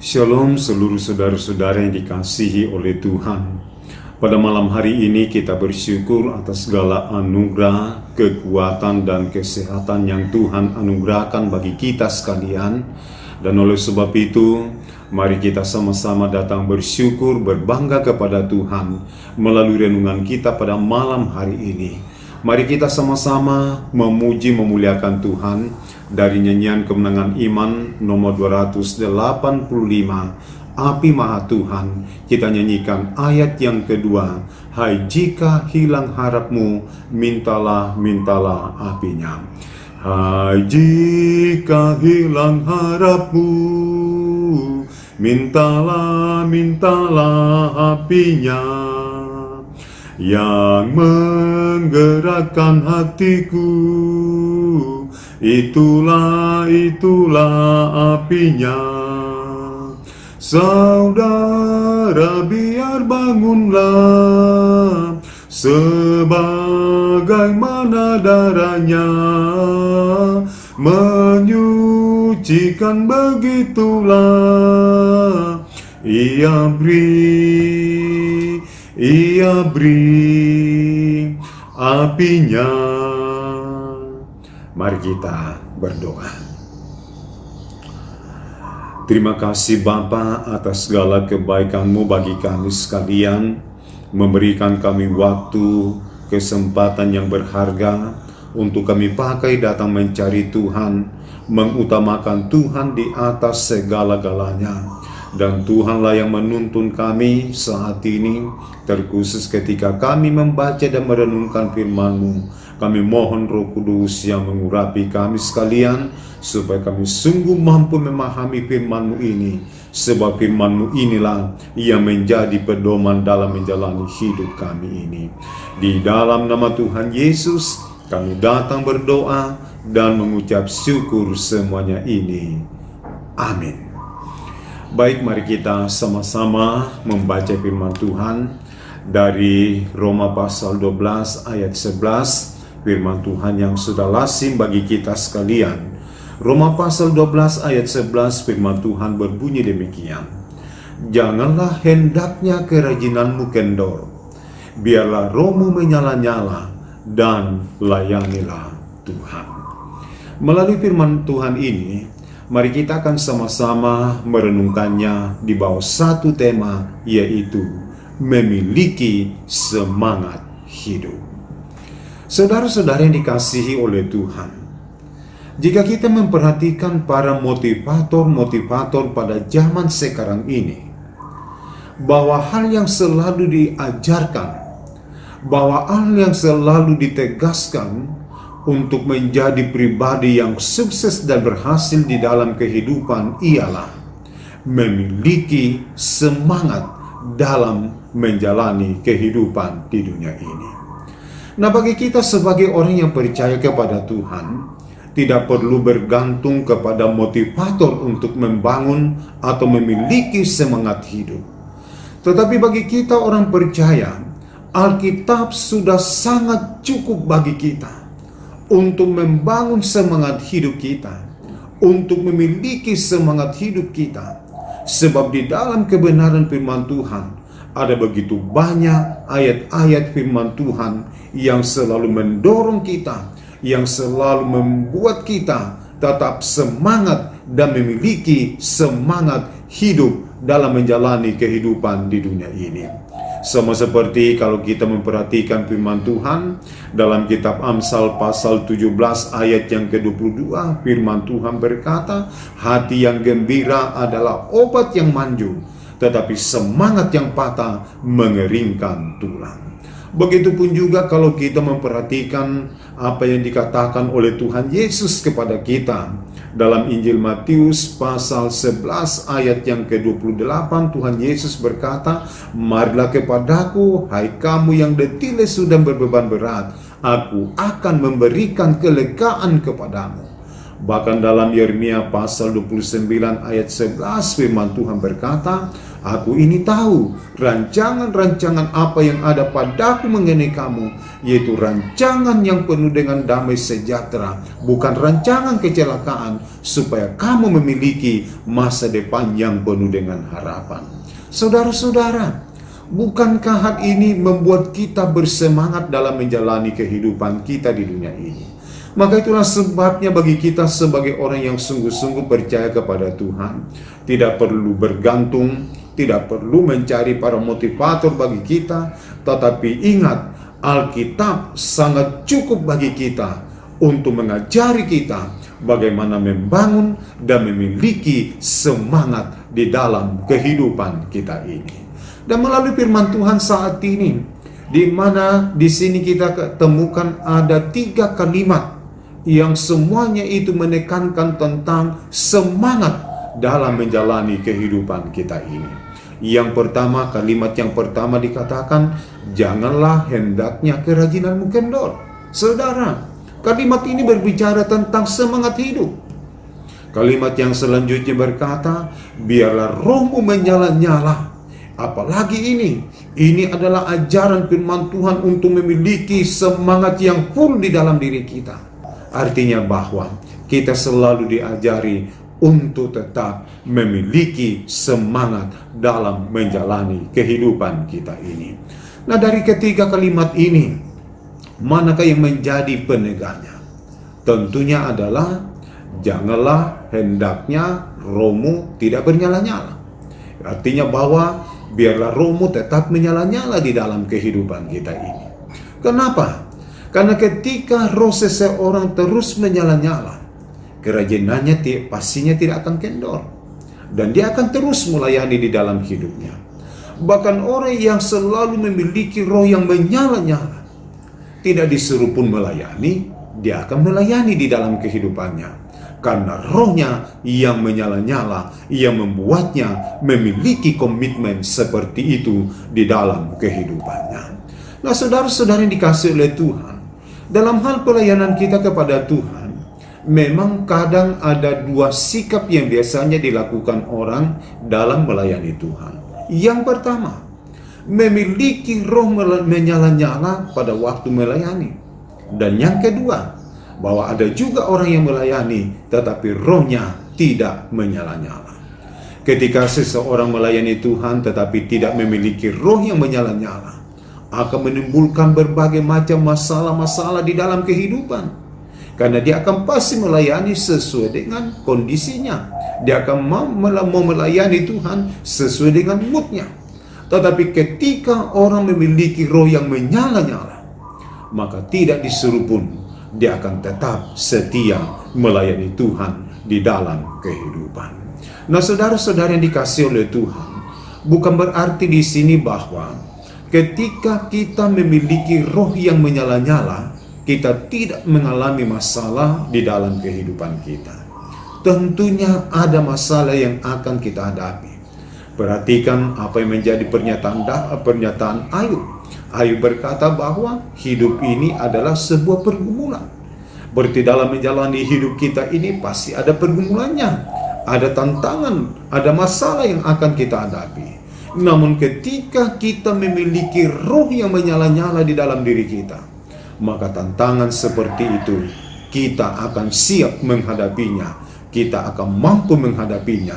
Shalom seluruh saudara-saudara yang dikasihi oleh Tuhan. Pada malam hari ini kita bersyukur atas segala anugerah, kekuatan dan kesehatan yang Tuhan anugerahkan bagi kita sekalian. Dan oleh sebab itu, mari kita sama-sama datang bersyukur, berbangga kepada Tuhan melalui renungan kita pada malam hari ini. Mari kita sama-sama memuji memuliakan Tuhan dari nyanyian kemenangan iman nomor 285, Api Maha Tuhan. Kita nyanyikan ayat yang kedua, hai jika hilang harapmu, mintalah, mintalah apinya. Hai jika hilang harapmu, mintalah, mintalah apinya, yang menggerakkan hatiku, itulah apinya. Saudara biar bangunlah, sebagaimana darahnya menyucikan, begitulah ia beri apinya. Mari kita berdoa. Terima kasih Bapa atas segala kebaikan-Mu bagi kami sekalian, memberikan kami waktu, kesempatan yang berharga untuk kami pakai datang mencari Tuhan, mengutamakan Tuhan di atas segala-galanya. Dan Tuhanlah yang menuntun kami saat ini, terkhusus ketika kami membaca dan merenungkan firman-Mu. Kami mohon Roh Kudus yang mengurapi kami sekalian, supaya kami sungguh mampu memahami firman-Mu ini. Sebab firman-Mu inilah yang menjadi pedoman dalam menjalani hidup kami ini. Di dalam nama Tuhan Yesus, kami datang berdoa dan mengucap syukur semuanya ini. Amin. Baik, mari kita sama-sama membaca firman Tuhan dari Roma pasal 12 ayat 11. Firman Tuhan yang sudah lazim bagi kita sekalian. Roma pasal 12 ayat 11, firman Tuhan berbunyi demikian. Janganlah hendaknya kerajinanmu kendor, biarlah rohmu menyala-nyala, dan layanilah Tuhan. Melalui firman Tuhan ini, mari kita akan sama-sama merenungkannya di bawah satu tema, yaitu memiliki semangat hidup. Saudara-saudara yang dikasihi oleh Tuhan, jika kita memperhatikan para motivator-motivator pada zaman sekarang ini, bahwa hal yang selalu diajarkan, bahwa hal yang selalu ditegaskan untuk menjadi pribadi yang sukses dan berhasil di dalam kehidupan ialah memiliki semangat dalam menjalani kehidupan di dunia ini. Nah, bagi kita sebagai orang yang percaya kepada Tuhan, tidak perlu bergantung kepada motivator untuk membangun atau memiliki semangat hidup. Tetapi bagi kita orang percaya, Alkitab sudah sangat cukup bagi kita untuk membangun semangat hidup kita, untuk memiliki semangat hidup kita. Sebab di dalam kebenaran firman Tuhan, ada begitu banyak ayat-ayat firman Tuhan yang selalu mendorong kita, yang selalu membuat kita tetap semangat dan memiliki semangat hidup dalam menjalani kehidupan di dunia ini. Sama seperti kalau kita memperhatikan firman Tuhan dalam kitab Amsal pasal 17 ayat yang ke-22, firman Tuhan berkata, hati yang gembira adalah obat yang manjur, tetapi semangat yang patah mengeringkan tulang. Begitupun juga kalau kita memperhatikan apa yang dikatakan oleh Tuhan Yesus kepada kita dalam Injil Matius pasal 11 ayat yang ke-28, Tuhan Yesus berkata, marilah kepadaku, hai kamu yang letih lesu dan berbeban berat, aku akan memberikan kelegaan kepadamu. Bahkan dalam Yeremia pasal 29 ayat 11 firman Tuhan berkata, "Aku ini tahu rancangan-rancangan apa yang ada padaku mengenai kamu, yaitu rancangan yang penuh dengan damai sejahtera, bukan rancangan kecelakaan, supaya kamu memiliki masa depan yang penuh dengan harapan." Saudara-saudara, bukankah hal ini membuat kita bersemangat dalam menjalani kehidupan kita di dunia ini? Maka itulah sebabnya bagi kita sebagai orang yang sungguh-sungguh percaya kepada Tuhan, tidak perlu bergantung, tidak perlu mencari para motivator bagi kita, tetapi ingat, Alkitab sangat cukup bagi kita untuk mengajari kita bagaimana membangun dan memiliki semangat di dalam kehidupan kita ini. Dan melalui firman Tuhan saat ini, di mana di sini kita temukan ada 3 kalimat yang semuanya itu menekankan tentang semangat dalam menjalani kehidupan kita ini. Yang pertama, kalimat yang pertama dikatakan, janganlah hendaknya kerajinanmu kendor. Saudara, kalimat ini berbicara tentang semangat hidup. Kalimat yang selanjutnya berkata, biarlah rohmu menyala-nyala. Apalagi ini adalah ajaran firman Tuhan untuk memiliki semangat yang full di dalam diri kita. Artinya bahwa kita selalu diajari untuk tetap memiliki semangat dalam menjalani kehidupan kita ini. Nah, dari ketiga kalimat ini, manakah yang menjadi penegaknya? Tentunya adalah janganlah hendaknya rohmu tidak bernyala-nyala. Artinya bahwa biarlah rohmu tetap menyala-nyala di dalam kehidupan kita ini. Kenapa? Karena ketika roh seseorang terus menyala-nyala, kerajinannya pastinya tidak akan kendor, dan dia akan terus melayani di dalam hidupnya. Bahkan orang yang selalu memiliki roh yang menyala-nyala, tidak disuruh pun melayani, dia akan melayani di dalam kehidupannya. Karena rohnya yang menyala-nyala, yang membuatnya memiliki komitmen seperti itu di dalam kehidupannya. Nah, saudara-saudara yang dikasihi oleh Tuhan, dalam hal pelayanan kita kepada Tuhan, memang kadang ada 2 sikap yang biasanya dilakukan orang dalam melayani Tuhan. Yang pertama, memiliki roh menyala-nyala pada waktu melayani. Dan yang kedua, bahwa ada juga orang yang melayani tetapi rohnya tidak menyala-nyala. Ketika seseorang melayani Tuhan tetapi tidak memiliki roh yang menyala-nyala, akan menimbulkan berbagai macam masalah-masalah di dalam kehidupan. Karena dia akan pasti melayani sesuai dengan kondisinya. Dia akan mau melayani Tuhan sesuai dengan moodnya. Tetapi ketika orang memiliki roh yang menyala-nyala, maka tidak disuruh pun, dia akan tetap setia melayani Tuhan di dalam kehidupan. Nah, saudara-saudara yang dikasihi oleh Tuhan, bukan berarti di sini bahwa ketika kita memiliki roh yang menyala-nyala, kita tidak mengalami masalah di dalam kehidupan kita. Tentunya ada masalah yang akan kita hadapi. Perhatikan apa yang menjadi pernyataan Ayub. Ayub berkata bahwa hidup ini adalah sebuah pergumulan. Berarti dalam menjalani hidup kita ini pasti ada pergumulannya, ada tantangan, ada masalah yang akan kita hadapi. Namun ketika kita memiliki roh yang menyala-nyala di dalam diri kita, maka tantangan seperti itu kita akan siap menghadapinya, kita akan mampu menghadapinya,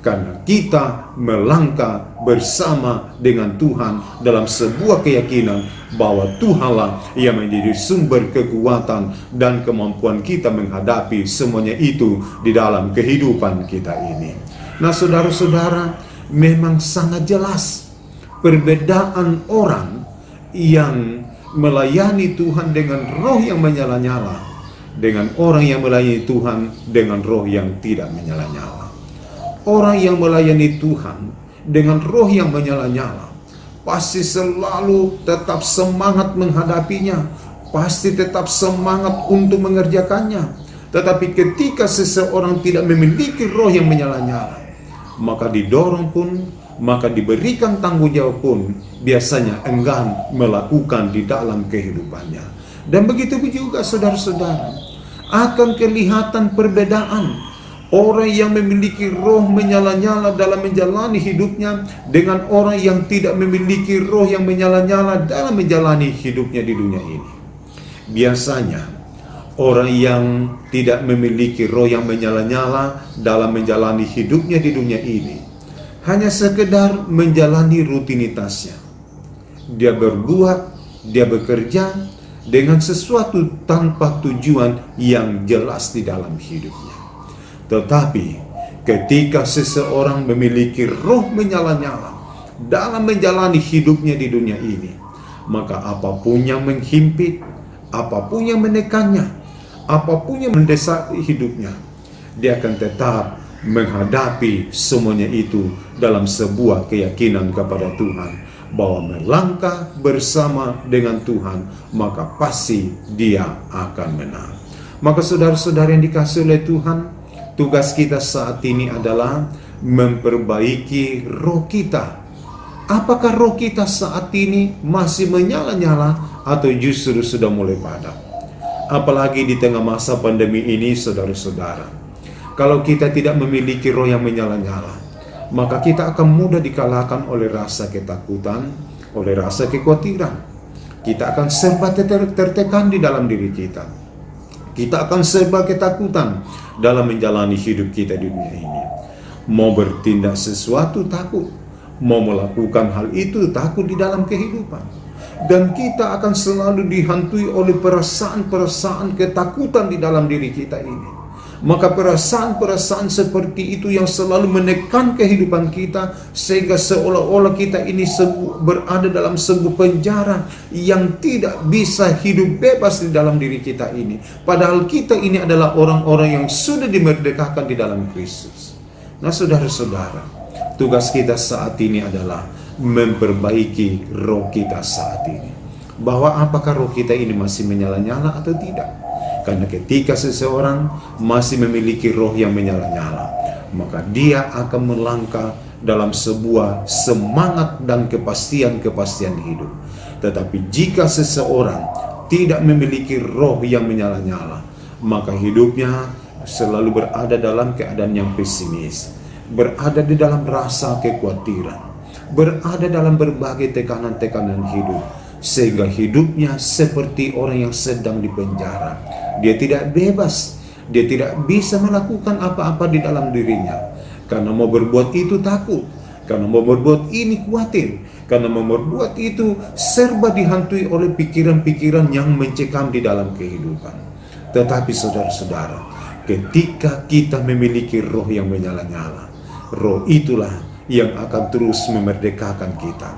karena kita melangkah bersama dengan Tuhan dalam sebuah keyakinan bahwa Tuhanlah yang menjadi sumber kekuatan dan kemampuan kita menghadapi semuanya itu di dalam kehidupan kita ini. Nah, saudara-saudara, memang sangat jelas perbedaan orang yang melayani Tuhan dengan roh yang menyala-nyala dengan orang yang melayani Tuhan dengan roh yang tidak menyala-nyala. Orang yang melayani Tuhan dengan roh yang menyala-nyala pasti selalu tetap semangat menghadapinya, pasti tetap semangat untuk mengerjakannya. Tetapi ketika seseorang tidak memiliki roh yang menyala-nyala, maka didorong pun, maka diberikan tanggung jawab pun, biasanya enggan melakukan di dalam kehidupannya. Dan begitu juga saudara-saudara, akan kelihatan perbedaan orang yang memiliki roh menyala-nyala dalam menjalani hidupnya dengan orang yang tidak memiliki roh yang menyala-nyala dalam menjalani hidupnya di dunia ini. Biasanya orang yang tidak memiliki roh yang menyala-nyala dalam menjalani hidupnya di dunia ini hanya sekedar menjalani rutinitasnya. Dia berbuat, dia bekerja dengan sesuatu tanpa tujuan yang jelas di dalam hidupnya. Tetapi ketika seseorang memiliki roh menyala-nyala dalam menjalani hidupnya di dunia ini, maka apapun yang menghimpit, apapun yang menekannya, apapun yang mendesak hidupnya, dia akan tetap menghadapi semuanya itu dalam sebuah keyakinan kepada Tuhan, bahwa melangkah bersama dengan Tuhan, maka pasti dia akan menang. Maka saudara-saudara yang dikasihi oleh Tuhan, tugas kita saat ini adalah memperbaiki roh kita. Apakah roh kita saat ini masih menyala-nyala atau justru sudah mulai padam? Apalagi di tengah masa pandemi ini, saudara-saudara, kalau kita tidak memiliki roh yang menyala-nyala, maka kita akan mudah dikalahkan oleh rasa ketakutan, oleh rasa kekhawatiran. Kita akan serba tertekan di dalam diri kita. Kita akan serba ketakutan dalam menjalani hidup kita di dunia ini. Mau bertindak sesuatu takut, mau melakukan hal itu takut di dalam kehidupan. Dan kita akan selalu dihantui oleh perasaan-perasaan ketakutan di dalam diri kita ini. Maka perasaan-perasaan seperti itu yang selalu menekan kehidupan kita, sehingga seolah-olah kita ini berada dalam sebuah penjara yang tidak bisa hidup bebas di dalam diri kita ini. Padahal kita ini adalah orang-orang yang sudah dimerdekakan di dalam Kristus. Nah, saudara-saudara, tugas kita saat ini adalah memperbaiki roh kita saat ini. Bahwa apakah roh kita ini masih menyala-nyala atau tidak? Karena ketika seseorang masih memiliki roh yang menyala-nyala, maka dia akan melangkah dalam sebuah semangat dan kepastian-kepastian hidup. Tetapi jika seseorang tidak memiliki roh yang menyala-nyala, maka hidupnya selalu berada dalam keadaan yang pesimis, berada di dalam rasa kekhawatiran, berada dalam berbagai tekanan-tekanan hidup, sehingga hidupnya seperti orang yang sedang dipenjara. Dia tidak bebas, dia tidak bisa melakukan apa-apa di dalam dirinya, karena mau berbuat itu takut, karena mau berbuat ini khawatir, karena mau berbuat itu serba dihantui oleh pikiran-pikiran yang mencekam di dalam kehidupan. Tetapi saudara-saudara, ketika kita memiliki roh yang menyala-nyala, roh itulah yang akan terus memerdekakan kita.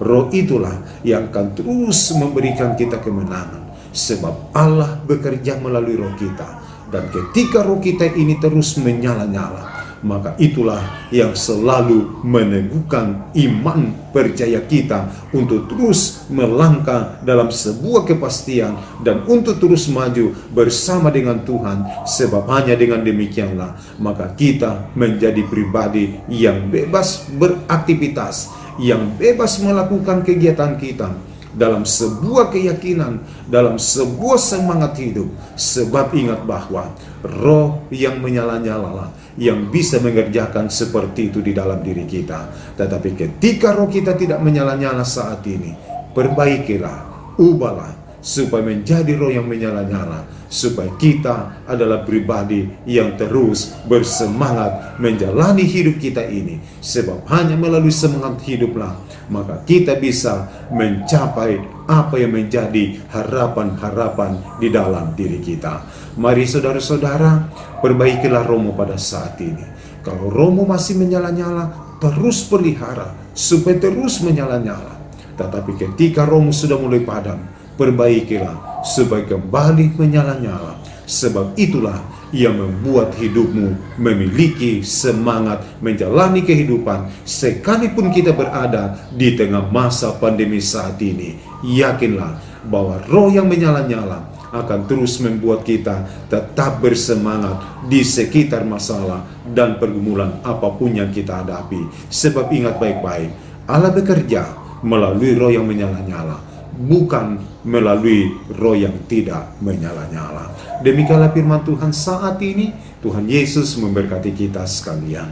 Roh itulah yang akan terus memberikan kita kemenangan. Sebab Allah bekerja melalui roh kita. Dan ketika roh kita ini terus menyala-nyala, maka itulah yang selalu meneguhkan iman percaya kita untuk terus melangkah dalam sebuah kepastian dan untuk terus maju bersama dengan Tuhan. Sebab hanya dengan demikianlah maka kita menjadi pribadi yang bebas beraktivitas, yang bebas melakukan kegiatan kita dalam sebuah keyakinan, dalam sebuah semangat hidup. Sebab ingat bahwa roh yang menyala-nyala yang bisa mengerjakan seperti itu di dalam diri kita. Tetapi ketika roh kita tidak menyala-nyala saat ini, perbaikilah, ubahlah supaya menjadi roh yang menyala-nyala, supaya kita adalah pribadi yang terus bersemangat menjalani hidup kita ini. Sebab hanya melalui semangat hiduplah maka kita bisa mencapai apa yang menjadi harapan-harapan di dalam diri kita. Mari saudara-saudara, perbaikilah rohmu pada saat ini. Kalau rohmu masih menyala-nyala, terus pelihara supaya terus menyala-nyala. Tetapi ketika rohmu sudah mulai padam, perbaikilah supaya kembali menyala-nyala. Sebab itulah yang membuat hidupmu memiliki semangat menjalani kehidupan. Sekalipun kita berada di tengah masa pandemi saat ini, yakinlah bahwa roh yang menyala-nyala akan terus membuat kita tetap bersemangat di sekitar masalah dan pergumulan apapun yang kita hadapi. Sebab ingat baik-baik, Allah bekerja melalui roh yang menyala-nyala. bukan melalui roh yang tidak menyala-nyala. Demikianlah firman Tuhan saat ini. Tuhan Yesus memberkati kita sekalian.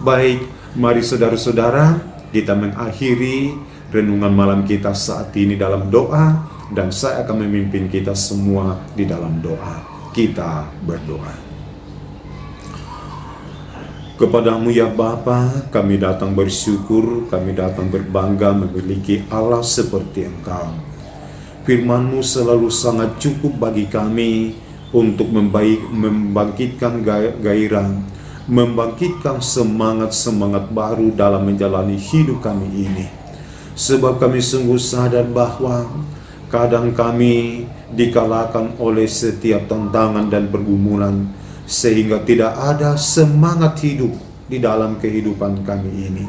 Baik, mari saudara-saudara, kita mengakhiri renungan malam kita saat ini dalam doa, dan saya akan memimpin kita semua di dalam doa. Kita berdoa. Kepadamu ya Bapa, kami datang bersyukur, kami datang berbangga memiliki Allah seperti Engkau. Firman-Mu selalu sangat cukup bagi kami untuk membangkitkan gairah, membangkitkan semangat-semangat baru dalam menjalani hidup kami ini. Sebab kami sungguh sadar bahwa kadang kami dikalahkan oleh setiap tantangan dan pergumulan, sehingga tidak ada semangat hidup di dalam kehidupan kami ini.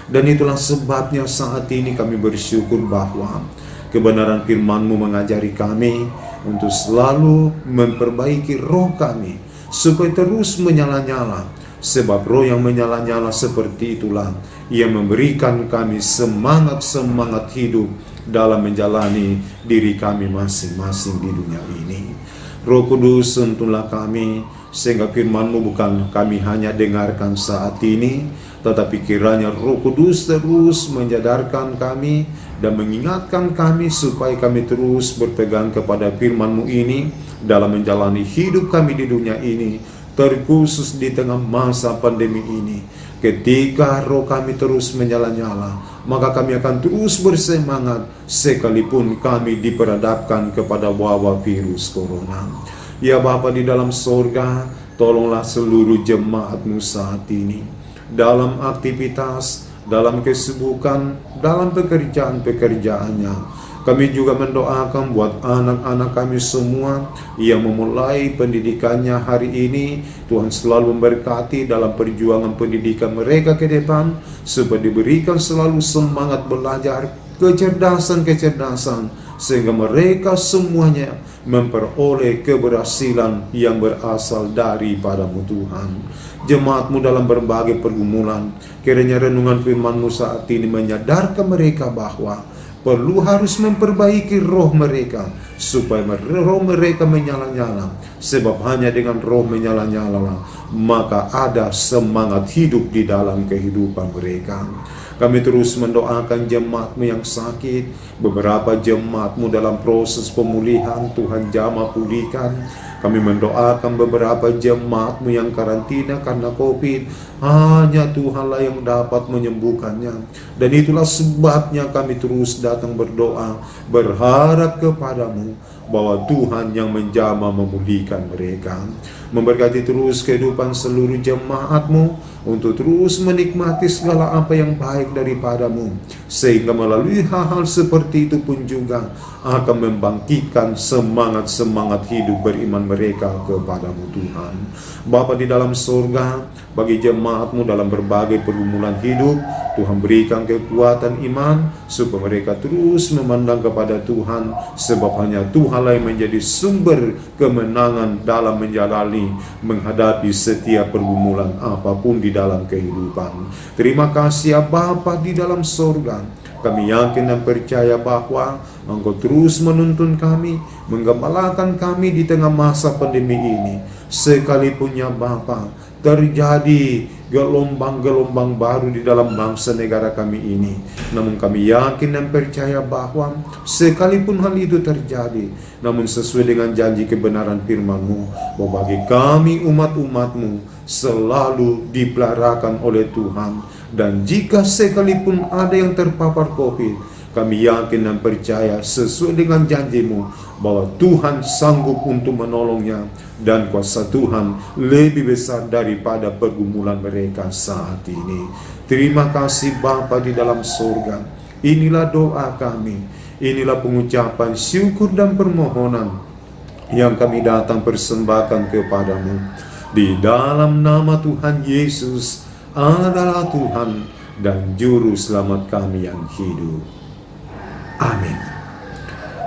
Dan itulah sebabnya saat ini kami bersyukur bahwa kebenaran firman-Mu mengajari kami untuk selalu memperbaiki roh kami, supaya terus menyala-nyala. Sebab roh yang menyala-nyala seperti itulah yang memberikan kami semangat-semangat hidup dalam menjalani diri kami masing-masing di dunia ini. Roh Kudus, tuntunlah kami, sehingga firman-Mu bukan kami hanya dengarkan saat ini, tetapi kiranya Roh Kudus terus menyadarkan kami dan mengingatkan kami supaya kami terus berpegang kepada firman-Mu ini dalam menjalani hidup kami di dunia ini, terkhusus di tengah masa pandemi ini. Ketika roh kami terus menyala-nyala, maka kami akan terus bersemangat sekalipun kami diperhadapkan kepada wabah virus corona. Ya Bapa di dalam sorga, tolonglah seluruh jemaat-Mu saat ini dalam aktivitas, dalam kesibukan, dalam pekerjaan-pekerjaannya. Kami juga mendoakan buat anak-anak kami semua yang memulai pendidikannya hari ini. Tuhan selalu memberkati dalam perjuangan pendidikan mereka ke depan, supaya diberikan selalu semangat belajar, kecerdasan-kecerdasan, sehingga mereka semuanya memperoleh keberhasilan yang berasal daripada-Mu Tuhan. Jemaat-Mu dalam berbagai pergumulan, kiranya renungan firman-Mu saat ini menyadarkan mereka bahwa perlu harus memperbaiki roh mereka, supaya roh mereka menyala-nyala. Sebab hanya dengan roh menyala-nyala maka ada semangat hidup di dalam kehidupan mereka. Kami terus mendoakan jemaat-Mu yang sakit, beberapa jemaat-Mu dalam proses pemulihan, Tuhan jamah pulihkan. Kami mendoakan beberapa jemaat-Mu yang karantina karena COVID, hanya Tuhanlah yang dapat menyembuhkannya. Dan itulah sebabnya kami terus datang berdoa, berharap kepada-Mu bahwa Tuhan yang menjamah memulihkan mereka. Memberkati terus kehidupan seluruh jemaat-Mu untuk terus menikmati segala apa yang baik daripada-Mu, sehingga melalui hal-hal seperti itu pun juga akan membangkitkan semangat-semangat hidup beriman mereka kepada-Mu Tuhan. Bapa di dalam surga, bagi jemaat-Mu dalam berbagai pergumulan hidup, Tuhan berikan kekuatan iman supaya mereka terus memandang kepada Tuhan, sebab hanya Tuhanlah yang menjadi sumber kemenangan dalam menghadapi setiap pergumulan apapun di dalam kehidupan. Terima kasih ya Bapa di dalam surga. Kami yakin dan percaya bahwa Engkau terus menuntun kami, menggembalakan kami di tengah masa pandemi ini. Sekalipun ya Bapa, terjadi gelombang-gelombang baru di dalam bangsa negara kami ini, namun kami yakin dan percaya bahwa sekalipun hal itu terjadi, namun sesuai dengan janji kebenaran firman-Mu, bahwa bagi kami umat-umat-Mu selalu dipeliharakan oleh Tuhan. Dan jika sekalipun ada yang terpapar COVID, kami yakin dan percaya sesuai dengan janji-Mu bahwa Tuhan sanggup untuk menolongnya, dan kuasa Tuhan lebih besar daripada pergumulan mereka saat ini. Terima kasih Bapa di dalam surga. Inilah doa kami, inilah pengucapan syukur dan permohonan yang kami datang persembahkan kepadamu. Di dalam nama Tuhan Yesus adalah Tuhan dan Juru Selamat kami yang hidup. Amin.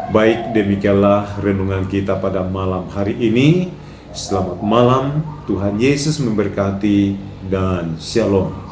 Baik, demikianlah renungan kita pada malam hari ini. Selamat malam, Tuhan Yesus memberkati, dan Shalom.